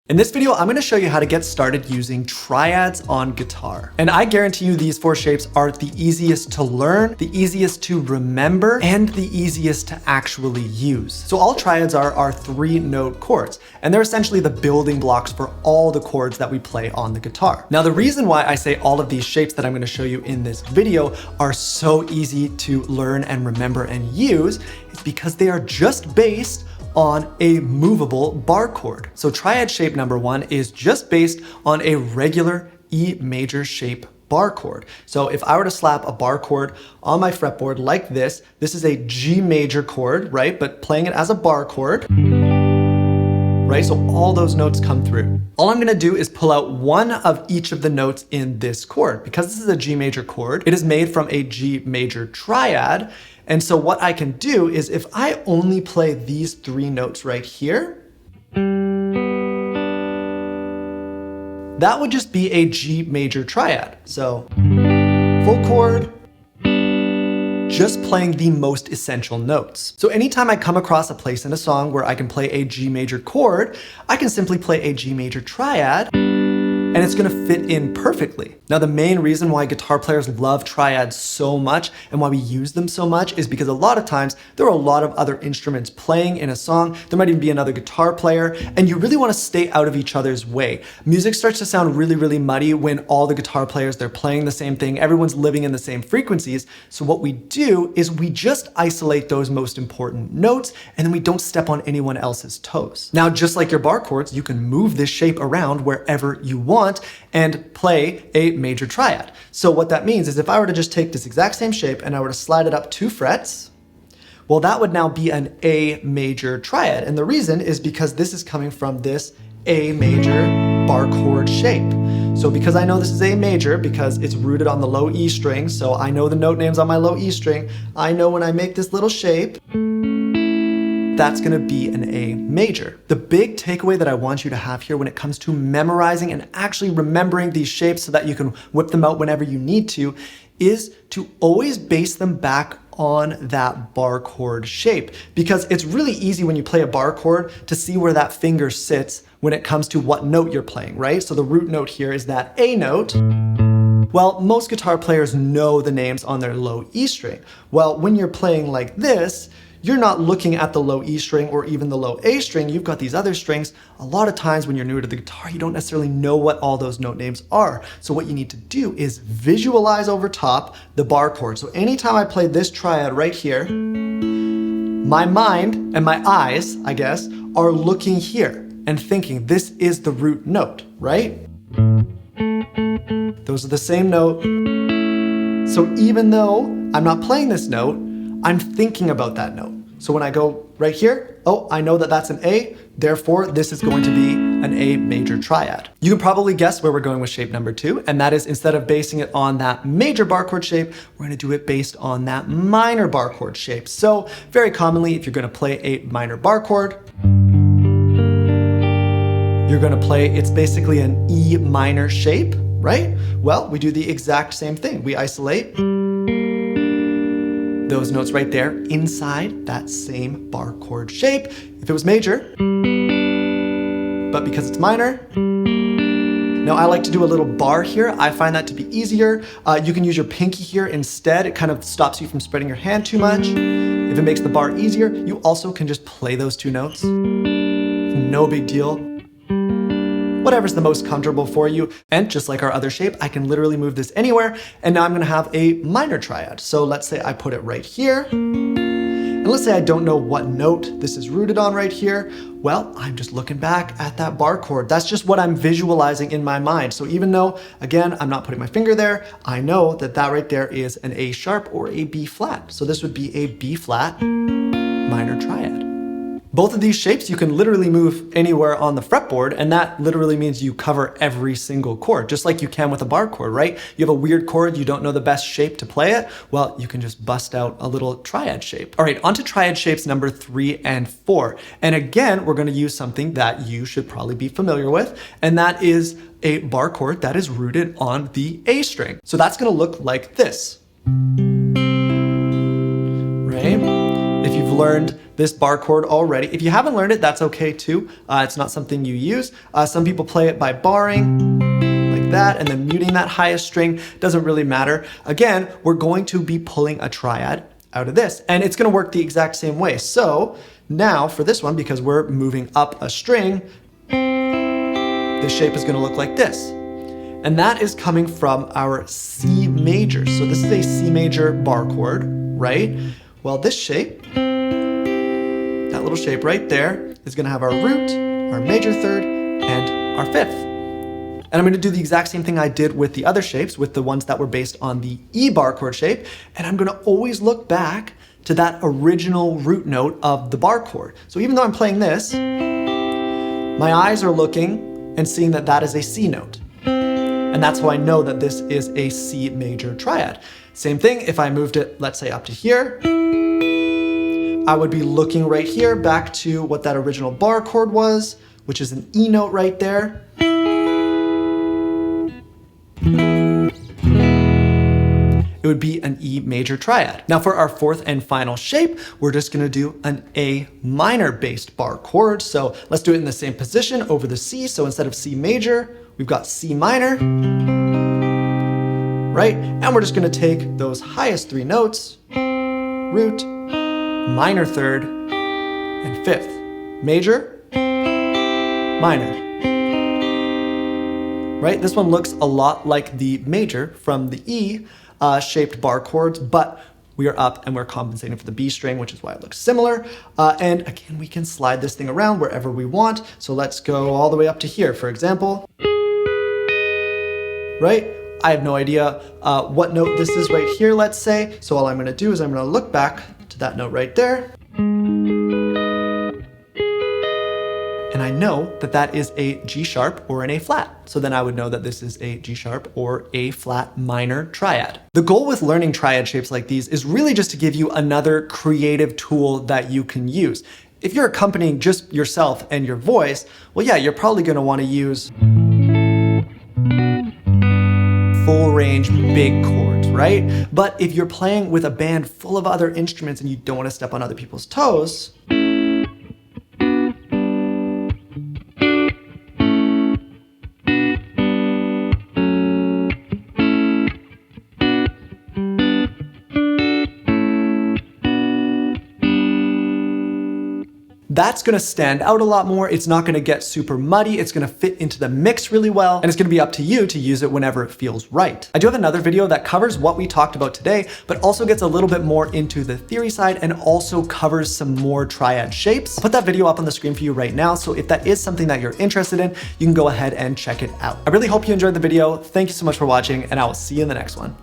In this video, I'm gonna show you how to get started using triads on guitar. And I guarantee you these 4 shapes are the easiest to learn, the easiest to remember, and the easiest to actually use. So all triads are 3-note chords, and they're essentially the building blocks for all the chords that we play on the guitar. Now, the reason why I say all of these shapes that I'm gonna show you in this video are so easy to learn and remember and use is because they are just based on a movable bar chord. So triad shape number 1 is just based on a regular E major shape bar chord. So if I were to slap a bar chord on my fretboard like this is a G major chord, right? But playing it as a bar chord, right? So all those notes come through. All I'm gonna do is pull out one of each of the notes in this chord. Because this is a G major chord, it is made from a G major triad. And so what I can do is if I only play these 3 notes right here, that would just be a G major triad. So full chord, just playing the most essential notes. So anytime I come across a place in a song where I can play a G major chord, I can simply play a G major triad, and it's gonna fit in perfectly. Now, the main reason why guitar players love triads so much and why we use them so much is because a lot of times there are a lot of other instruments playing in a song. There might even be another guitar player, and you really wanna stay out of each other's way. Music starts to sound really, really muddy when all the guitar players, they're playing the same thing, everyone's living in the same frequencies. So what we do is we just isolate those most important notes, and then we don't step on anyone else's toes. Now, just like your bar chords, you can move this shape around wherever you want and play a major triad. So what that means is if I were to just take this exact same shape and I were to slide it up 2 frets, well, that would now be an A major triad. And the reason is because this is coming from this A major bar chord shape. So because I know this is A major, because it's rooted on the low E string, so I know the note names on my low E string, I know when I make this little shape, that's gonna be an A major. The big takeaway that I want you to have here when it comes to memorizing and actually remembering these shapes so that you can whip them out whenever you need to is to always base them back on that bar chord shape. Because it's really easy when you play a bar chord to see where that finger sits when it comes to what note you're playing, right? So the root note here is that A note. Well, most guitar players know the names on their low E string. Well, when you're playing like this, you're not looking at the low E string or even the low A string, you've got these other strings. A lot of times when you're new to the guitar, you don't necessarily know what all those note names are. So what you need to do is visualize over top the bar chord. So anytime I play this triad right here, my mind and my eyes, I guess, are looking here and thinking this is the root note, right? Those are the same note. So even though I'm not playing this note, I'm thinking about that note. So when I go right here, oh, I know that that's an A, therefore this is going to be an A major triad. You can probably guess where we're going with shape number 2, and that is instead of basing it on that major bar chord shape, we're gonna do it based on that minor bar chord shape. So very commonly, if you're gonna play a minor bar chord, you're gonna play, it's basically an E minor shape, right? Well, we do the exact same thing. We isolate those notes right there inside that same bar chord shape. If it was major, but because it's minor, now I like to do a little bar here. I find that to be easier. You can use your pinky here instead. It kind of stops you from spreading your hand too much. If it makes the bar easier, you also can just play those 2 notes. No big deal. Whatever's the most comfortable for you. And just like our other shape, I can literally move this anywhere. And now I'm gonna have a minor triad. So let's say I put it right here. And let's say I don't know what note this is rooted on right here. Well, I'm just looking back at that bar chord. That's just what I'm visualizing in my mind. So even though, again, I'm not putting my finger there, I know that that right there is an A sharp or a B flat. So this would be a B flat minor triad. Both of these shapes, you can literally move anywhere on the fretboard, and that literally means you cover every single chord, just like you can with a bar chord, right? You have a weird chord, you don't know the best shape to play it, well, you can just bust out a little triad shape. All right, on to triad shapes number 3 and 4. And again, we're gonna use something that you should probably be familiar with, and that is a bar chord that is rooted on the A string. So that's gonna look like this, right? If you've learned this bar chord already. If you haven't learned it, that's okay too. It's not something you use. Some people play it by barring like that and then muting that highest string. Doesn't really matter. Again, we're going to be pulling a triad out of this, and it's going to work the exact same way. So now for this one, because we're moving up a string, the shape is going to look like this. And that is coming from our C major. So this is a C major bar chord, right? Well, this shape, that little shape right there, is going to have our root, our major third, and our fifth. And I'm going to do the exact same thing I did with the other shapes, with the ones that were based on the E bar chord shape. And I'm going to always look back to that original root note of the bar chord. So even though I'm playing this, my eyes are looking and seeing that that is a C note. And that's how I know that this is a C major triad. Same thing, if I moved it, let's say up to here, I would be looking right here back to what that original bar chord was, which is an E note right there. It would be an E major triad. Now for our fourth and final shape, we're just gonna do an A minor based bar chord. So let's do it in the same position over the C. So instead of C major, we've got C minor, right? And we're just gonna take those highest three notes, root, minor third, and fifth. Major, minor. Right? This one looks a lot like the major from the E shaped bar chords, but we are up and we're compensating for the B string, which is why it looks similar. And again, we can slide this thing around wherever we want. So let's go all the way up to here, for example. Right? I have no idea what note this is right here, let's say. So all I'm gonna do is I'm gonna look back to that note right there. And I know that that is a G sharp or an A flat. So then I would know that this is a G sharp or A flat minor triad. The goal with learning triad shapes like these is really just to give you another creative tool that you can use. If you're accompanying just yourself and your voice, well, yeah, you're probably gonna wanna use full range big chords, right? But if you're playing with a band full of other instruments and you don't wanna step on other people's toes, that's gonna stand out a lot more. It's not gonna get super muddy. It's gonna fit into the mix really well, and it's gonna be up to you to use it whenever it feels right. I do have another video that covers what we talked about today, but also gets a little bit more into the theory side and also covers some more triad shapes. I'll put that video up on the screen for you right now, so if that is something that you're interested in, you can go ahead and check it out. I really hope you enjoyed the video. Thank you so much for watching, and I will see you in the next one.